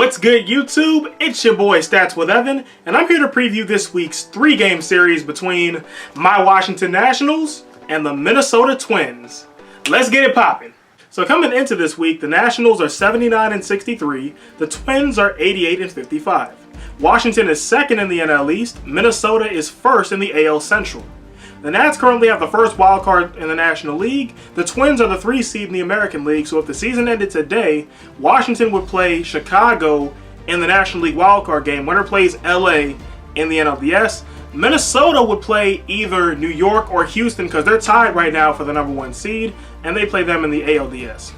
What's good, YouTube? It's your boy Stats with Evan, and I'm here to preview this week's three-game series between my Washington Nationals and the Minnesota Twins. Let's get it popping. So coming into this week, the Nationals are 79-63, the Twins are 88-55. Washington is second in the NL East, Minnesota is first in the AL Central. The Nats currently have the first wild card in the National League. The Twins are the 3 seed in the American League, so if the season ended today, Washington would play Chicago in the National League wild card game. Winner plays LA in the NLDS. Minnesota would play either New York or Houston because they're tied right now for the number 1 seed, and they play them in the ALDS.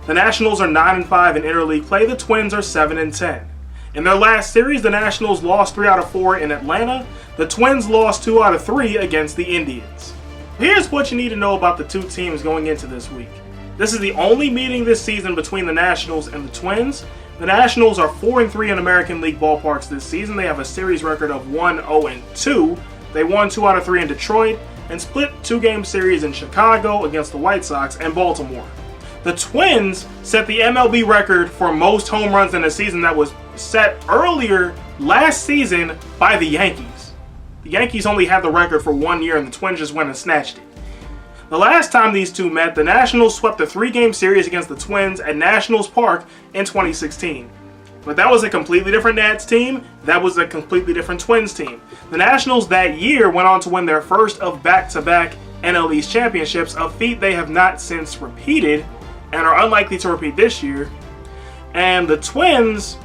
The Nationals are 9-5 in interleague play. The Twins are 7-10. In their last series, the Nationals lost 3 out of 4 in Atlanta. The Twins lost 2 out of 3 against the Indians. Here's what you need to know about the two teams going into this week. This is the only meeting this season between the Nationals and the Twins. The Nationals are 4-3 in American League ballparks this season. They have a series record of 1-0-2. They won 2 out of 3 in Detroit and split 2-game series in Chicago against the White Sox and Baltimore. The Twins set the MLB record for most home runs in a season that was set earlier last season by the Yankees. The Yankees only had the record for 1 year and the Twins just went and snatched it. The last time these two met, the Nationals swept a 3-game series against the Twins at Nationals Park in 2016. But that was a completely different Nats team. That was a completely different Twins team. The Nationals that year went on to win their first of back-to-back NL East championships, a feat they have not since repeated and are unlikely to repeat this year. And the Twins,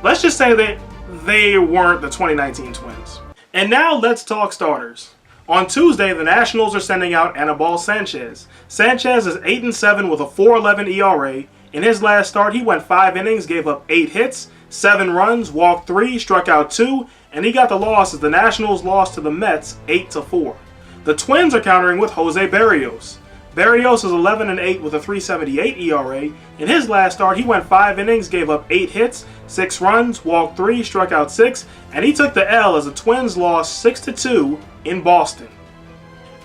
let's just say that they weren't the 2019 Twins. And now let's talk starters. On Tuesday, the Nationals are sending out Anibal Sanchez. Sanchez is 8-7 with a 4.11 ERA. In his last start, he went 5 innings, gave up 8 hits, 7 runs, walked 3, struck out 2, and he got the loss as the Nationals lost to the Mets 8-4. The Twins are countering with Jose Berrios. Berrios is 11-8 with a 3.78 ERA. In his last start, he went 5 innings, gave up 8 hits, 6 runs, walked 3, struck out 6, and he took the L as the Twins lost 6-2 in Boston.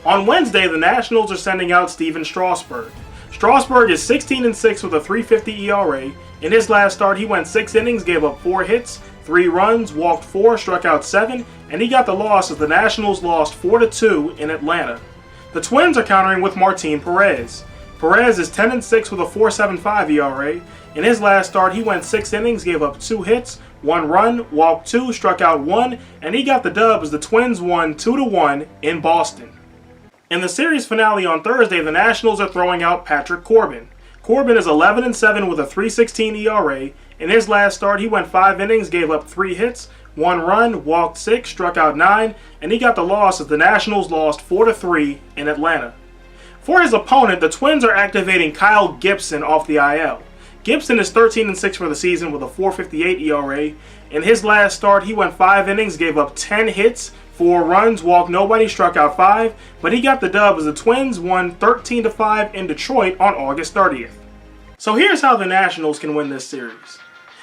On Wednesday, the Nationals are sending out Stephen Strasburg. Strasburg is 16-6 with a 3.50 ERA. In his last start, he went 6 innings, gave up 4 hits, 3 runs, walked 4, struck out 7, and he got the loss as the Nationals lost 4-2 in Atlanta. The Twins are countering with Martin Perez. Perez is 10-6 with a 4.75 ERA. In his last start, he went 6 innings, gave up 2 hits, 1 run, walked 2, struck out 1, and he got the dub as the Twins won 2-1 in Boston. In the series finale on Thursday, the Nationals are throwing out Patrick Corbin. Corbin is 11-7 with a 3.16 ERA. In his last start, he went 5 innings, gave up 3 hits, 1 run, walked 6, struck out 9, and he got the loss as the Nationals lost 4-3 in Atlanta. For his opponent, the Twins are activating Kyle Gibson off the IL. Gibson is 13-6 for the season with a 4.58 ERA. In his last start, he went 5 innings, gave up 10 hits, 4 runs, walked nobody, struck out 5, but he got the dub as the Twins won 13-5 in Detroit on August 30th. So here's how the Nationals can win this series.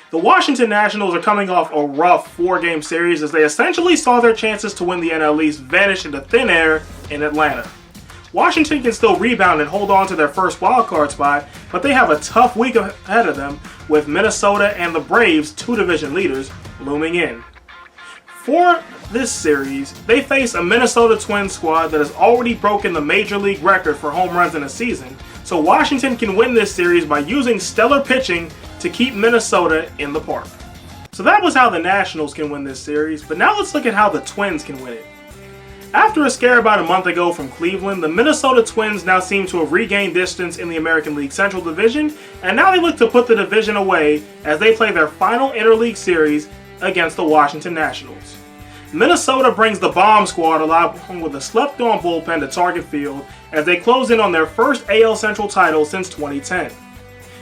The Washington Nationals are coming off a rough 4-game series as they essentially saw their chances to win the NL East vanish into thin air in Atlanta. Washington can still rebound and hold on to their first wildcard spot, but they have a tough week ahead of them with Minnesota and the Braves, 2 division leaders, looming in. For this series, they face a Minnesota Twins squad that has already broken the Major League record for home runs in a season, so Washington can win this series by using stellar pitching to keep Minnesota in the park. So that was how the Nationals can win this series, but now let's look at how the Twins can win it. After a scare about a month ago from Cleveland, the Minnesota Twins now seem to have regained distance in the American League Central Division, and now they look to put the division away as they play their final interleague series against the Washington Nationals. Minnesota brings the bomb squad along with a slept-on bullpen to Target Field as they close in on their first AL Central title since 2010.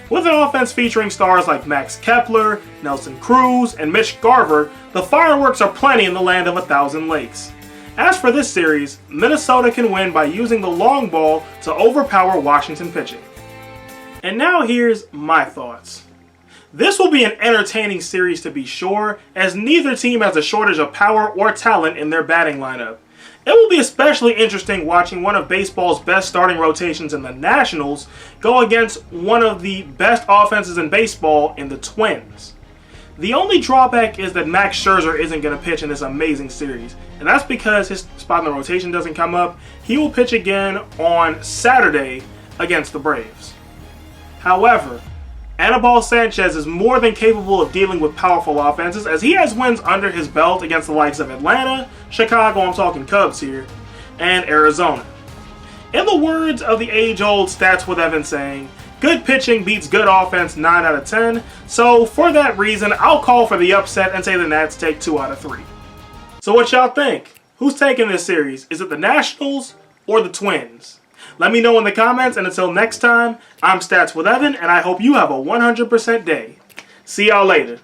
With an offense featuring stars like Max Kepler, Nelson Cruz, and Mitch Garver, the fireworks are plenty in the land of 1,000 lakes. As for this series, Minnesota can win by using the long ball to overpower Washington pitching. And now here's my thoughts. This will be an entertaining series to be sure, as neither team has a shortage of power or talent in their batting lineup. It will be especially interesting watching one of baseball's best starting rotations in the Nationals go against one of the best offenses in baseball in the Twins. The only drawback is that Max Scherzer isn't going to pitch in this amazing series, and that's because his spot in the rotation doesn't come up. He will pitch again on Saturday against the Braves. However, Anibal Sanchez is more than capable of dealing with powerful offenses, as he has wins under his belt against the likes of Atlanta, Chicago, I'm talking Cubs here, and Arizona. In the words of the age-old Stats with Evan saying, good pitching beats good offense 9 out of 10, so for that reason, I'll call for the upset and say the Nats take 2 out of 3. So what y'all think? Who's taking this series? Is it the Nationals or the Twins? Let me know in the comments, and until next time, I'm Stats with Evan, and I hope you have a 100% day. See y'all later.